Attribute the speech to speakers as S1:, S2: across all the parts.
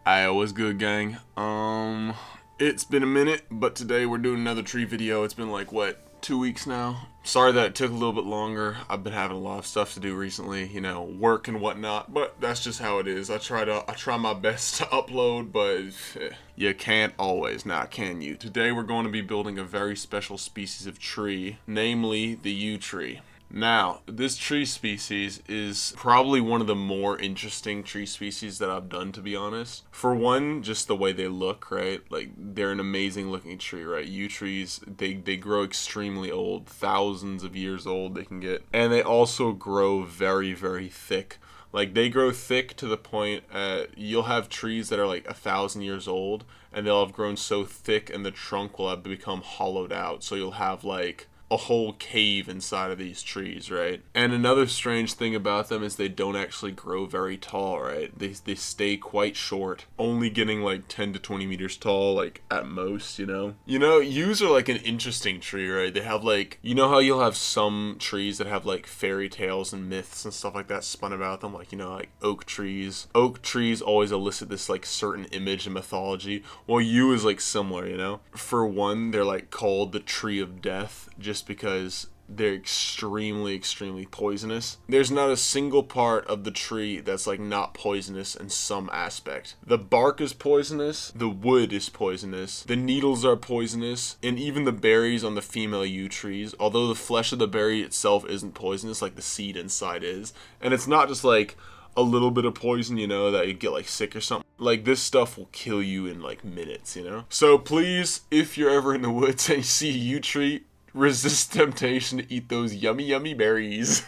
S1: Aye, what's good, gang? It's been a minute, but today we're doing another tree video. It's been like, what, 2 weeks now? Sorry that it took a little bit longer. I've been having a lot of stuff to do recently, you know, work and whatnot, but that's just how it is. I try my best to upload, but you can't always, now can you? Today we're going to be building a very special species of tree, namely the yew tree. Now, this tree species is probably one of the more interesting tree species that I've done, to be honest. For one, just the way they look, right? Like, they're an amazing looking tree, right? Yew trees, they grow extremely old, thousands of years old they can get. And they also grow very, very thick. Like, they grow thick to the point you'll have trees that are like 1,000 years old, and they'll have grown so thick and the trunk will have become hollowed out. So you'll have like a whole cave inside of these trees, right? And another strange thing about them is they don't actually grow very tall, right? They stay quite short, only getting like 10 to 20 meters tall, like at most, you know? You know, yews are like an interesting tree, right? They have like, you know how you'll have some trees that have like fairy tales and myths and stuff like that spun about them, like, you know, like oak trees. Oak trees always elicit this like certain image and mythology. Well, yew is like similar, you know? For one, they're like called the tree of death, just because they're extremely poisonous. There's not a single part of the tree that's like not poisonous in some aspect. The bark is poisonous, the wood is poisonous, the needles are poisonous, and even the berries on the female yew trees, although the flesh of the berry itself isn't poisonous, like the seed inside is. And it's not just like a little bit of poison, you know, that you get like sick or something. Like, this stuff will kill you in like minutes, you know? So please, if you're ever in the woods and you see a yew tree, resist temptation to eat those yummy berries.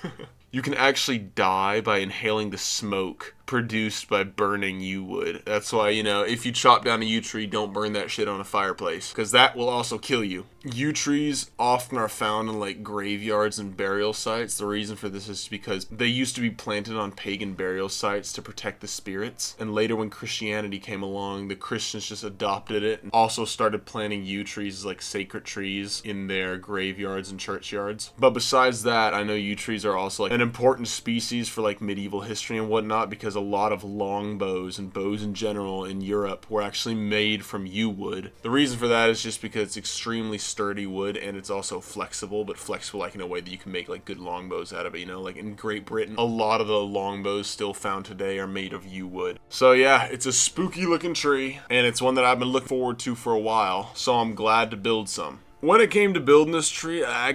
S1: You can actually die by inhaling the smoke produced by burning yew wood. That's why, you know, if you chop down a yew tree, don't burn that shit on a fireplace, because that will also kill you. Yew trees often are found in like graveyards and burial sites. The reason for this is because they used to be planted on pagan burial sites to protect the spirits, and later when Christianity came along, the Christians just adopted it and also started planting yew trees as like sacred trees in their graveyards and churchyards. But besides that, I know yew trees are also like an important species for like medieval history and whatnot, because a lot of longbows and bows in general in Europe were actually made from yew wood. The reason for that is just because it's extremely sturdy wood, and it's also flexible, but flexible like in a way that you can make like good longbows out of it, you know? Like in Great Britain, a lot of the longbows still found today are made of yew wood. So yeah, it's a spooky looking tree, and it's one that I've been looking forward to for a while, so I'm glad to build some. When it came to building this tree, I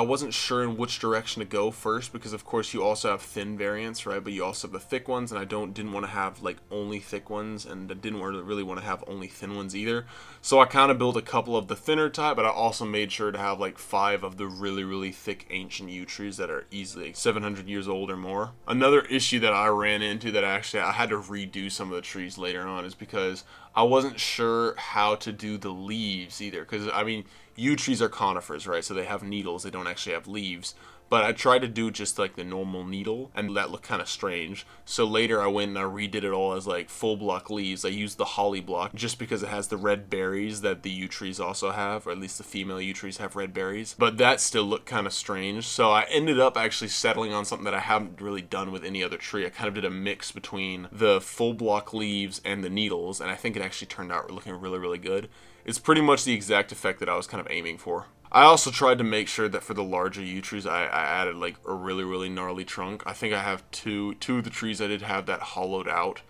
S1: wasn't sure in which direction to go first, because of course you also have thin variants, right? But you also have the thick ones, and I didn't want to have like only thick ones, and I didn't really want to have only thin ones either. So I kind of built a couple of the thinner type, but I also made sure to have like 5 of the really thick ancient yew trees that are easily 700 years old or more. Another issue that I ran into that I had to redo some of the trees later on is because I wasn't sure how to do the leaves either, because I mean, yew trees are conifers, right? So they have needles, they don't actually have leaves. But I tried to do just like the normal needle, and that looked kind of strange. So later I went and I redid it all as like full block leaves. I used the holly block just because it has the red berries that the yew trees also have, or at least the female yew trees have red berries. But that still looked kind of strange. So I ended up actually settling on something that I haven't really done with any other tree. I kind of did a mix between the full block leaves and the needles, and I think it actually turned out looking really good. It's pretty much the exact effect that I was kind of aiming for. I also tried to make sure that for the larger yew trees, I added like a really gnarly trunk. I think I have two of the trees I did have that hollowed out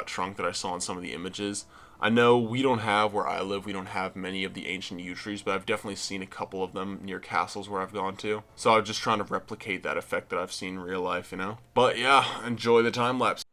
S1: trunk that I saw in some of the images. I know where I live, we don't have many of the ancient yew trees, but I've definitely seen a couple of them near castles where I've gone to. So I'm just trying to replicate that effect that I've seen in real life, you know? But yeah, enjoy the time lapse.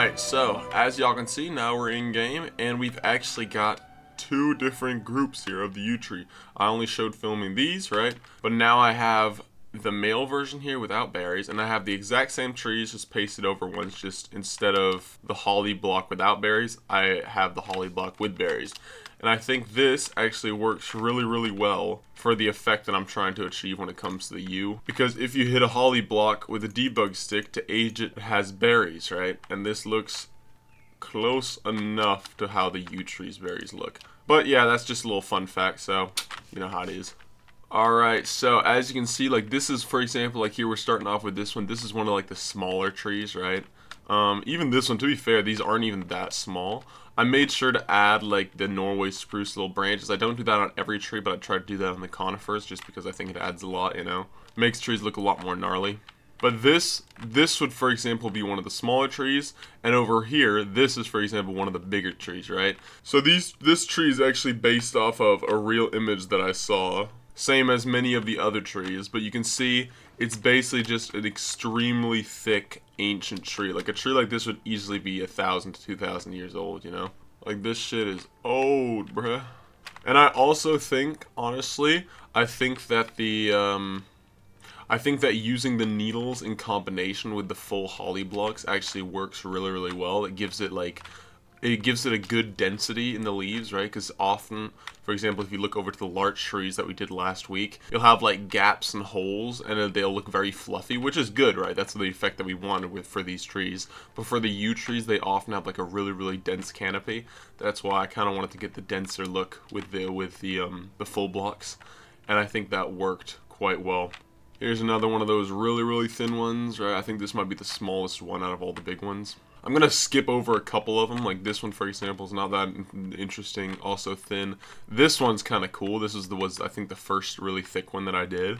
S1: Alright, so as y'all can see, now we're in game, and we've actually got two different groups here of the yew tree. I only showed filming these, right? But now I have the male version here without berries, and I have the exact same trees just pasted over once. Just instead of the holly block without berries, I have the holly block with berries. And I think this actually works really well for the effect that I'm trying to achieve when it comes to the yew. Because if you hit a holly block with a debug stick to age it has berries, right? And this looks close enough to how the yew tree's berries look. But yeah, that's just a little fun fact, so you know how it is. Alright, so as you can see, like this is, for example, like here we're starting off with this one. This is one of like the smaller trees, right? Even this one, to be fair, these aren't even that small. I made sure to add like the Norway spruce little branches. I don't do that on every tree, but I try to do that on the conifers just because I think it adds a lot, you know. Makes trees look a lot more gnarly. But this would, for example, be one of the smaller trees, and over here, this is, for example, one of the bigger trees, right? So this tree is actually based off of a real image that I saw, same as many of the other trees, but you can see it's basically just an extremely thick ancient tree. Like a tree like this would easily be 1,000 to 2,000 years old, you know? Like this shit is old, bruh. And I also think, honestly, I think that using the needles in combination with the full holly blocks actually works really well. It gives it a good density in the leaves, right? Because often, for example, if you look over to the larch trees that we did last week, you'll have like gaps and holes, and they'll look very fluffy, which is good, right? That's the effect that we wanted for these trees. But for the yew trees, they often have like a really dense canopy. That's why I kind of wanted to get the denser look with the full blocks, and I think that worked quite well. Here's another one of those really thin ones, right? I think this might be the smallest one out of all the big ones. I'm going to skip over a couple of them, like this one, for example, is not that interesting, also thin. This one's kind of cool. This was, I think, the first really thick one that I did.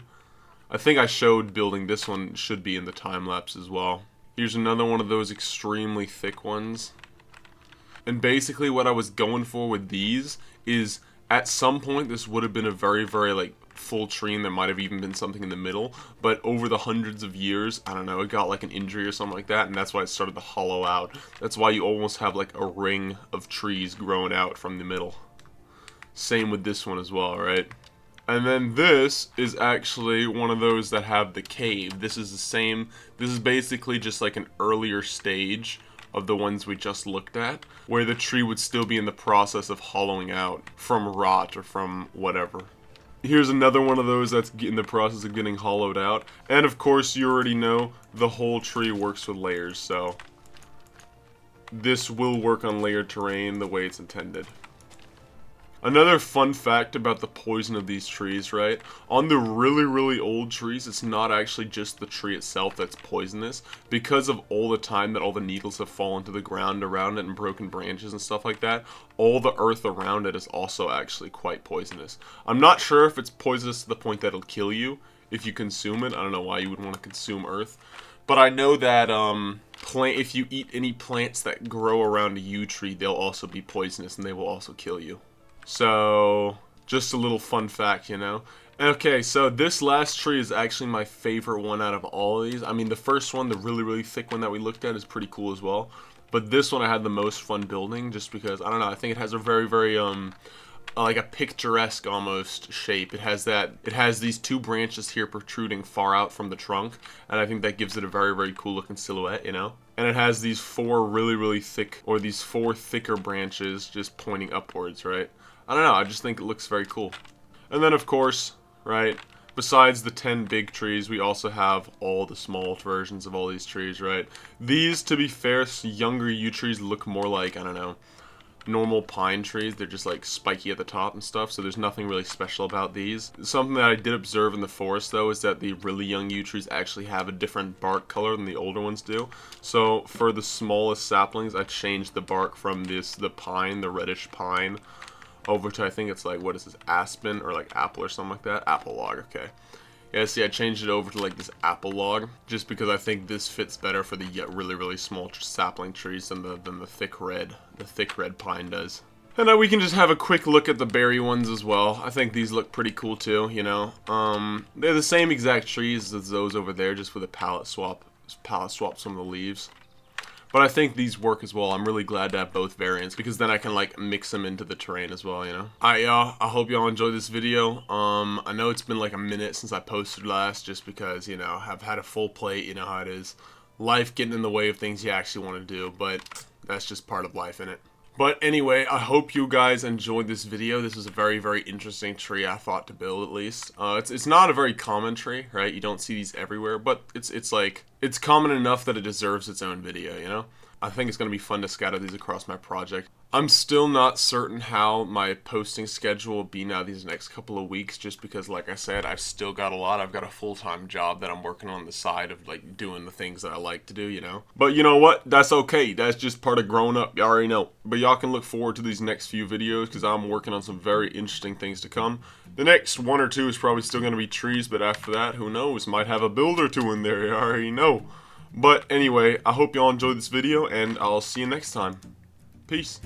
S1: I think I showed building this one, should be in the time-lapse as well. Here's another one of those extremely thick ones. And basically what I was going for with these is, at some point, this would have been a very like, full tree, and there might have even been something in the middle, but over the hundreds of years, I don't know, it got like an injury or something like that, and that's why it started to hollow out. That's why you almost have like a ring of trees growing out from the middle. Same with this one as well, right? And then this is actually one of those that have the cave. This is the same, this is basically just like an earlier stage of the ones we just looked at, where the tree would still be in the process of hollowing out from rot or from whatever. Here's another one of those that's in the process of getting hollowed out. And of course, you already know the whole tree works with layers, so this will work on layered terrain the way it's intended. Another fun fact about the poison of these trees, right? On the really old trees, it's not actually just the tree itself that's poisonous. Because of all the time that all the needles have fallen to the ground around it and broken branches and stuff like that, all the earth around it is also actually quite poisonous. I'm not sure if it's poisonous to the point that it'll kill you if you consume it. I don't know why you would want to consume earth. But I know that if you eat any plants that grow around a yew tree, they'll also be poisonous and they will also kill you. So, just a little fun fact, you know? Okay, so this last tree is actually my favorite one out of all of these. I mean, the first one, the really thick one that we looked at, is pretty cool as well. But this one I had the most fun building, just because, I don't know, I think it has a very like a picturesque almost shape. It has these two branches here protruding far out from the trunk, and I think that gives it a very cool looking silhouette, you know? And it has these four really thick, or these four thicker branches just pointing upwards, right? I don't know, I just think it looks very cool. And then of course, right, besides the 10 big trees, we also have all the small versions of all these trees, right? These, to be fair, younger yew trees look more like, I don't know, normal pine trees. They're just like spiky at the top and stuff, so there's nothing really special about these. Something that I did observe in the forest though is that the really young yew trees actually have a different bark color than the older ones do. So for the smallest saplings, I changed the bark from the pine, the reddish pine, over to, I think it's like, what is this, aspen or like apple or something like that? Apple log, okay. Yeah, see, I changed it over to like this apple log, just because I think this fits better for the really small sapling trees than the thick red pine does. And now we can just have a quick look at the berry ones as well. I think these look pretty cool too, you know. They're the same exact trees as those over there, just with a palette swap some of the leaves. But I think these work as well. I'm really glad to have both variants because then I can like mix them into the terrain as well, you know. Alright y'all, I hope y'all enjoyed this video. I know it's been like a minute since I posted last just because, you know, I've had a full plate, you know how it is. Life getting in the way of things you actually want to do, but that's just part of life, innit? But anyway, I hope you guys enjoyed this video. This was a very, very interesting tree, I thought, to build at least. It's not a very common tree, right? You don't see these everywhere, but it's like, it's common enough that it deserves its own video, you know? I think it's going to be fun to scatter these across my project. I'm still not certain how my posting schedule will be now these next couple of weeks, just because, like I said, I've still got a lot. I've got a full-time job that I'm working on the side of, like, doing the things that I like to do, you know? But you know what? That's okay. That's just part of growing up. Y'all already know. But y'all can look forward to these next few videos, because I'm working on some very interesting things to come. The next one or two is probably still going to be trees, but after that, who knows? Might have a build or two in there. You already know. But anyway, I hope y'all enjoyed this video, and I'll see you next time. Peace.